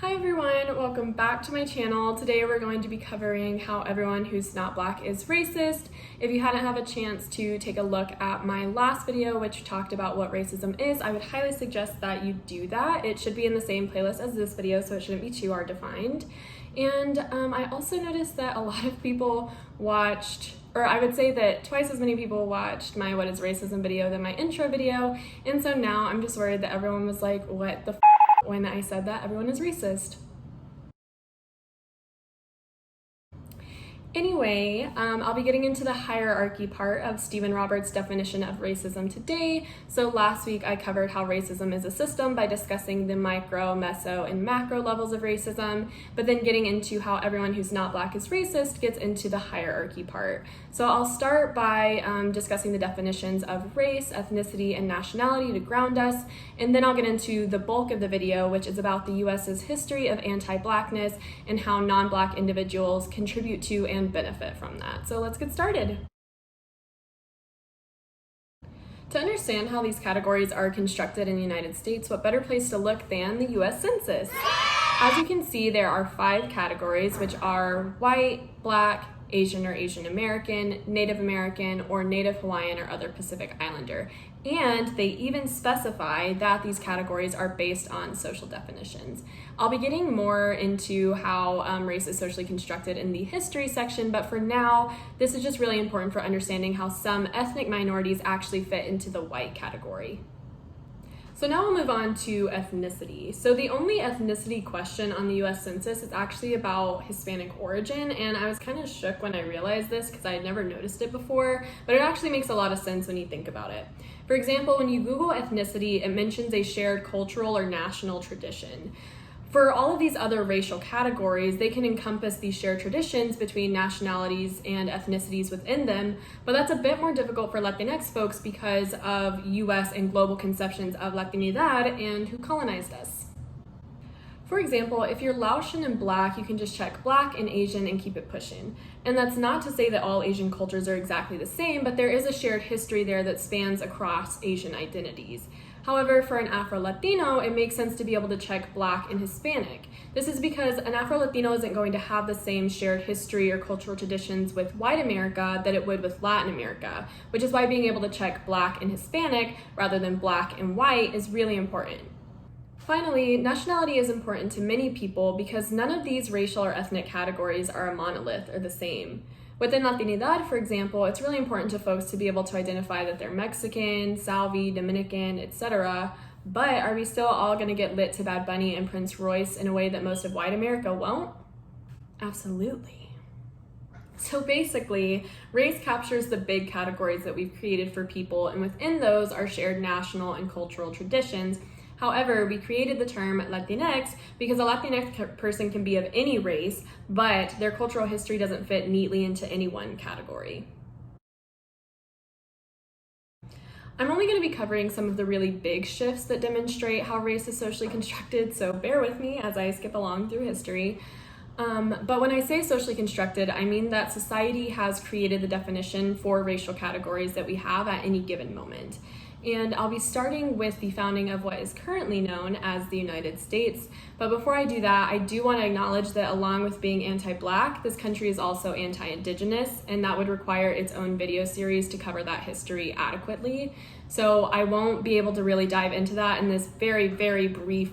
Hi everyone, welcome back to my channel. Today we're going to be covering how everyone who's not Black is racist. If you hadn't had a chance to take a look at my last video, which talked about what racism is, I would highly suggest that you do that. It should be in the same playlist as this video, so it shouldn't be too hard to find. And I also noticed that a lot of people watched, or I would say that twice as many people watched my What is Racism video than my intro video. And so now I'm just worried that everyone was like, what the f*** when I said that everyone is racist. Anyway, I'll be getting into the hierarchy part of Stephen Roberts' definition of racism today. So last week I covered how racism is a system by discussing the micro, meso, and macro levels of racism, but then getting into how everyone who's not Black is racist gets into the hierarchy part. So I'll start by discussing the definitions of race, ethnicity, and nationality to ground us, and then I'll get into the bulk of the video, which is about the US's history of anti-Blackness and how non-Black individuals contribute to and benefit from that. So let's get started. To understand how these categories are constructed in the United States, what better place to look than the US Census? As you can see, there are 5 categories, which are white, Black, Asian or Asian American, Native American, or Native Hawaiian or other Pacific Islander. And they even specify that these categories are based on social definitions. I'll be getting more into how race is socially constructed in the history section, but for now, this is just really important for understanding how some ethnic minorities actually fit into the white category. So now we'll move on to ethnicity. So the only ethnicity question on the US Census is actually about Hispanic origin, and I was kind of shook when I realized this because I had never noticed it before, but it actually makes a lot of sense when you think about it. For example, when you Google ethnicity, it mentions a shared cultural or national tradition. For all of these other racial categories, they can encompass these shared traditions between nationalities and ethnicities within them, but that's a bit more difficult for Latinx folks because of US and global conceptions of Latinidad and who colonized us. For example, if you're Laotian and Black, you can just check Black and Asian and keep it pushing. And that's not to say that all Asian cultures are exactly the same, but there is a shared history there that spans across Asian identities. However, for an Afro-Latino, it makes sense to be able to check Black and Hispanic. This is because an Afro-Latino isn't going to have the same shared history or cultural traditions with white America that it would with Latin America, which is why being able to check Black and Hispanic rather than Black and white is really important. Finally, nationality is important to many people because none of these racial or ethnic categories are a monolith or the same. Within Latinidad, for example, it's really important to folks to be able to identify that they're Mexican, Salvi, Dominican, etc. But are we still all going to get lit to Bad Bunny and Prince Royce in a way that most of white America won't? Absolutely. So basically, race captures the big categories that we've created for people, and within those are shared national and cultural traditions. However, we created the term Latinx because a Latinx person can be of any race, but their cultural history doesn't fit neatly into any one category. I'm only going to be covering some of the really big shifts that demonstrate how race is socially constructed, so bear with me as I skip along through history. But when I say socially constructed, I mean that society has created the definition for racial categories that we have at any given moment. And I'll be starting with the founding of what is currently known as the United States. But before I do that, I do want to acknowledge that along with being anti-Black, this country is also anti-Indigenous, and that would require its own video series to cover that history adequately. So I won't be able to really dive into that in this very, very brief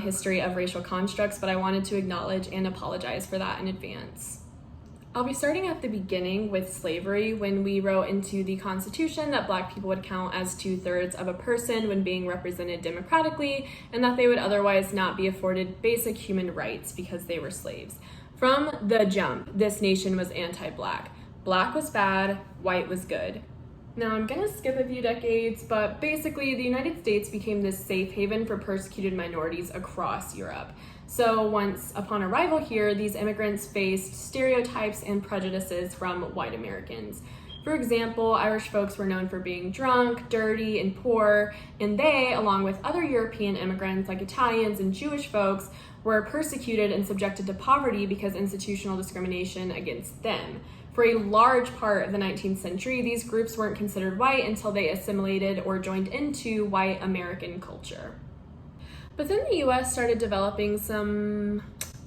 history of racial constructs, but I wanted to acknowledge and apologize for that in advance. I'll be starting at the beginning with slavery, when we wrote into the Constitution that Black people would count as 2/3 of a person when being represented democratically, and that they would otherwise not be afforded basic human rights because they were slaves. From the jump, this nation was anti-Black. Black was bad, white was good. Now I'm gonna skip a few decades, but basically the United States became this safe haven for persecuted minorities across Europe. So once upon arrival here, these immigrants faced stereotypes and prejudices from white Americans. For example, Irish folks were known for being drunk, dirty, and poor, and they, along with other European immigrants like Italians and Jewish folks, were persecuted and subjected to poverty because institutional discrimination against them. For a large part of the 19th century, these groups weren't considered white until they assimilated or joined into white American culture. But then the US started developing some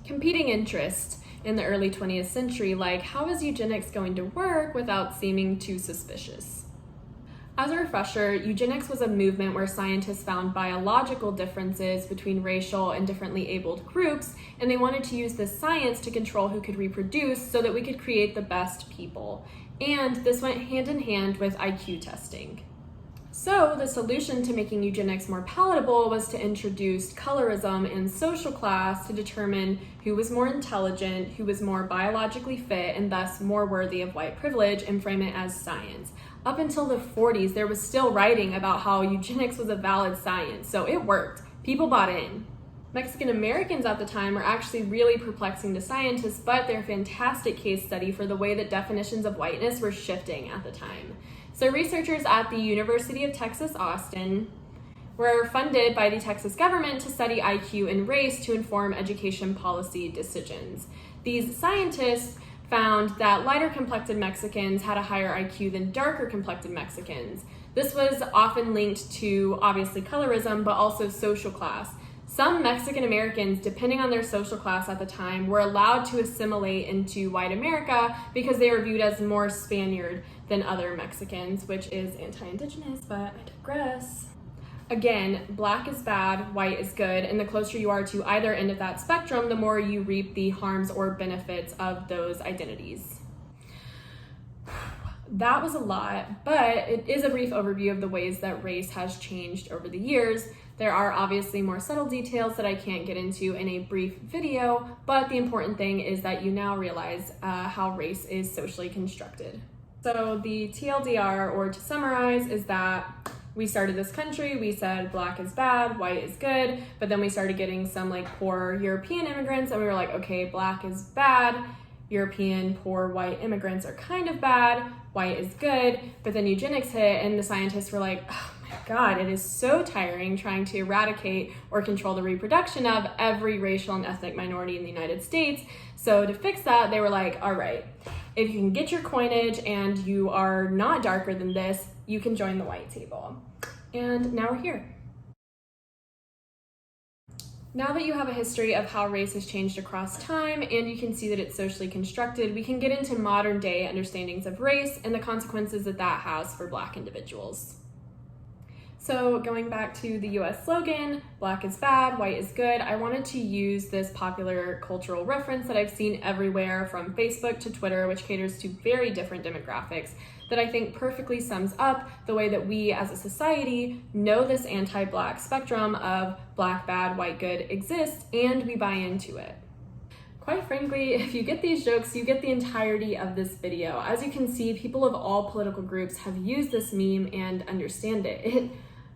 competing interests in the early 20th century, like how is eugenics going to work without seeming too suspicious? As a refresher, eugenics was a movement where scientists found biological differences between racial and differently abled groups, and they wanted to use this science to control who could reproduce so that we could create the best people. And this went hand in hand with IQ testing. So the solution to making eugenics more palatable was to introduce colorism and social class to determine who was more intelligent, who was more biologically fit, and thus more worthy of white privilege, and frame it as science. Up until the 40s, there was still writing about how eugenics was a valid science, so it worked. People bought in. Mexican Americans at the time are actually really perplexing to scientists, but they're a fantastic case study for the way that definitions of whiteness were shifting at the time. So researchers at the University of Texas, Austin, were funded by the Texas government to study IQ and race to inform education policy decisions. These scientists found that lighter complected Mexicans had a higher IQ than darker complected Mexicans. This was often linked to, obviously, colorism, but also social class. Some Mexican Americans, depending on their social class at the time, were allowed to assimilate into white America because they were viewed as more Spaniard than other Mexicans, which is anti-indigenous, but I digress. Again, black is bad, white is good, and the closer you are to either end of that spectrum, the more you reap the harms or benefits of those identities. That was a lot, but it is a brief overview of the ways that race has changed over the years. There are obviously more subtle details that I can't get into in a brief video, but the important thing is that you now realize how race is socially constructed. So the TLDR, or to summarize, is that we started this country, we said black is bad, white is good, but then we started getting some like poor European immigrants, and we were like, okay, black is bad, European poor white immigrants are kind of bad, white is good, but then eugenics hit and the scientists were like, oh my God, it is so tiring trying to eradicate or control the reproduction of every racial and ethnic minority in the United States. So to fix that, they were like, all right, if you can get your coinage and you are not darker than this, you can join the white table. And now we're here. Now that you have a history of how race has changed across time and you can see that it's socially constructed, we can get into modern day understandings of race and the consequences that that has for Black individuals. So going back to the US slogan, black is bad, white is good, I wanted to use this popular cultural reference that I've seen everywhere from Facebook to Twitter, which caters to very different demographics, that I think perfectly sums up the way that we as a society know this anti-black spectrum of black bad, white good exists, and we buy into it. Quite frankly, if you get these jokes, you get the entirety of this video. As you can see, people of all political groups have used this meme and understand it. It,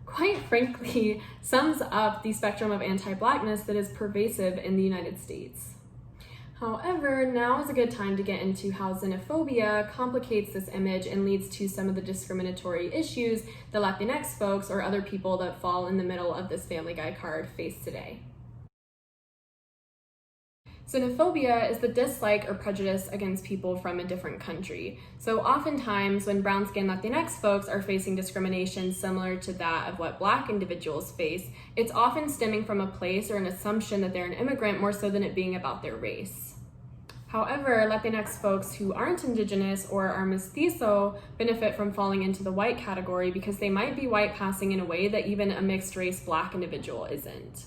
quite frankly, sums up the spectrum of anti-blackness that is pervasive in the United States. However, now is a good time to get into how xenophobia complicates this image and leads to some of the discriminatory issues that Latinx folks or other people that fall in the middle of this Family Guy card face today. Xenophobia is the dislike or prejudice against people from a different country. So oftentimes when brown-skinned Latinx folks are facing discrimination similar to that of what Black individuals face, it's often stemming from a place or an assumption that they're an immigrant more so than it being about their race. However, Latinx folks who aren't Indigenous or are mestizo benefit from falling into the white category because they might be white passing in a way that even a mixed-race Black individual isn't.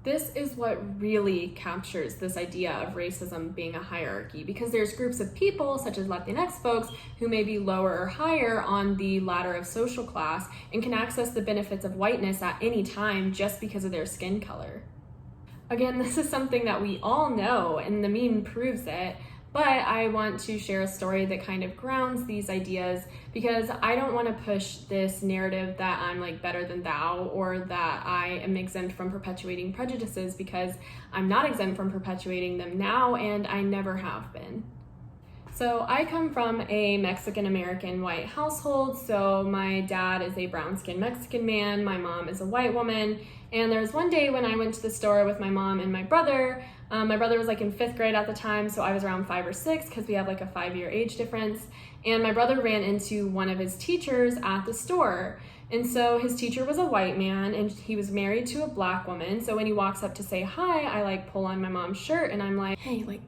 This is what really captures this idea of racism being a hierarchy, because there's groups of people, such as Latinx folks, who may be lower or higher on the ladder of social class and can access the benefits of whiteness at any time just because of their skin color. Again, this is something that we all know, and the meme proves it, but I want to share a story that kind of grounds these ideas because I don't want to push this narrative that I'm like better than thou or that I am exempt from perpetuating prejudices, because I'm not exempt from perpetuating them now and I never have been. So I come from a Mexican-American white household. So my dad is a brown-skinned Mexican man, my mom is a white woman, and there was one day when I went to the store with my mom and my brother. My brother was like in 5th grade at the time, so I was around 5 or 6 because we have like a 5-year age difference. And my brother ran into one of his teachers at the store. And so his teacher was a white man and he was married to a black woman. So when he walks up to say hi, I like pull on my mom's shirt and I'm like, hey, like,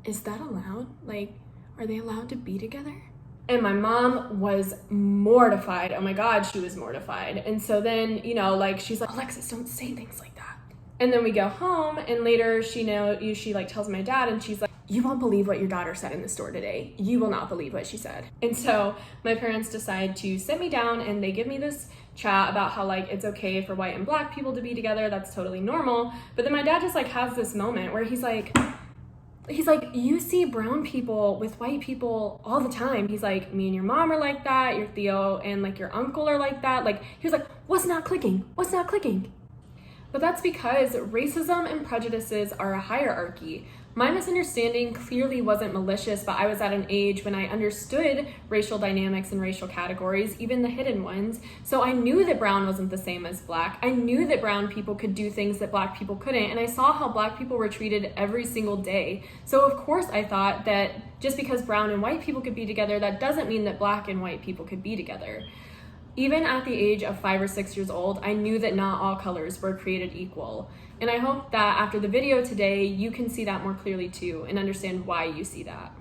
is that allowed? Like, are they allowed to be together? And my mom was mortified. Oh my God, she was mortified. And so then, you know, like, she's like, Alexis, don't say things like that. And then we go home and later she like tells my dad and she's like, you won't believe what your daughter said in the store today. You will not believe what she said. And so my parents decide to sit me down and they give me this chat about how like it's okay for white and black people to be together. That's totally normal. But then my dad just like has this moment where he's like, you see brown people with white people all the time. He's like, me and your mom are like that. Your Theo and like your uncle are like that. Like, he was like, what's not clicking? What's not clicking? But that's because racism and prejudices are a hierarchy. My misunderstanding clearly wasn't malicious, but I was at an age when I understood racial dynamics and racial categories, even the hidden ones. So I knew that brown wasn't the same as black. I knew that brown people could do things that black people couldn't, and I saw how black people were treated every single day. So of course I thought that just because brown and white people could be together, that doesn't mean that black and white people could be together. Even at the age of 5 or 6 years old, I knew that not all colors were created equal. And I hope that after the video today, you can see that more clearly too and understand why you see that.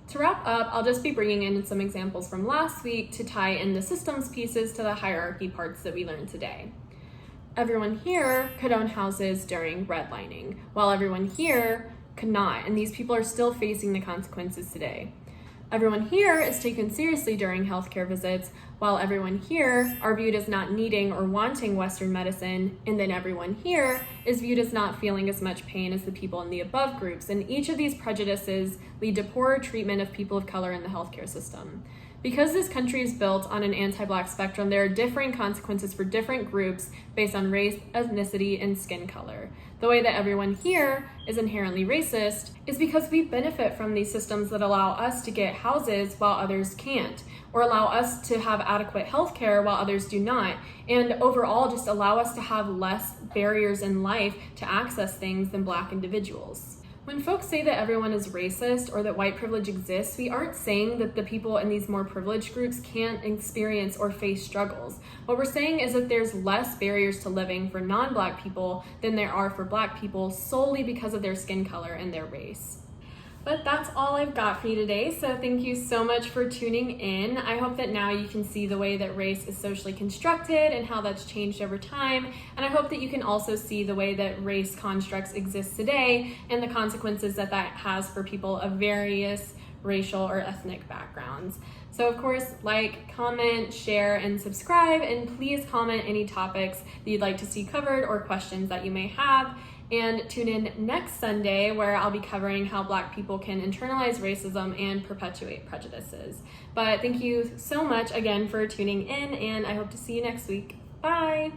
To wrap up, I'll just be bringing in some examples from last week to tie in the systems pieces to the hierarchy parts that we learned today. Everyone here could own houses during redlining, while everyone here could not, and these people are still facing the consequences today. Everyone here is taken seriously during healthcare visits, while everyone here are viewed as not needing or wanting Western medicine, and then everyone here is viewed as not feeling as much pain as the people in the above groups, and each of these prejudices lead to poorer treatment of people of color in the healthcare system. Because this country is built on an anti-black spectrum, there are differing consequences for different groups based on race, ethnicity, and skin color. The way that everyone here is inherently racist is because we benefit from these systems that allow us to get houses while others can't, or allow us to have adequate health care while others do not, and overall just allow us to have less barriers in life to access things than black individuals. When folks say that everyone is racist or that white privilege exists, we aren't saying that the people in these more privileged groups can't experience or face struggles. What we're saying is that there's less barriers to living for non-black people than there are for black people solely because of their skin color and their race. But that's all I've got for you today, so thank you so much for tuning in. I hope that now you can see the way that race is socially constructed and how that's changed over time, and I hope that you can also see the way that race constructs exist today and the consequences that that has for people of various racial or ethnic backgrounds. So of course, like, comment, share, and subscribe, and please comment any topics that you'd like to see covered or questions that you may have. And tune in next Sunday where I'll be covering how black people can internalize racism and perpetuate prejudices. But thank you so much again for tuning in, and I hope to see you next week. Bye!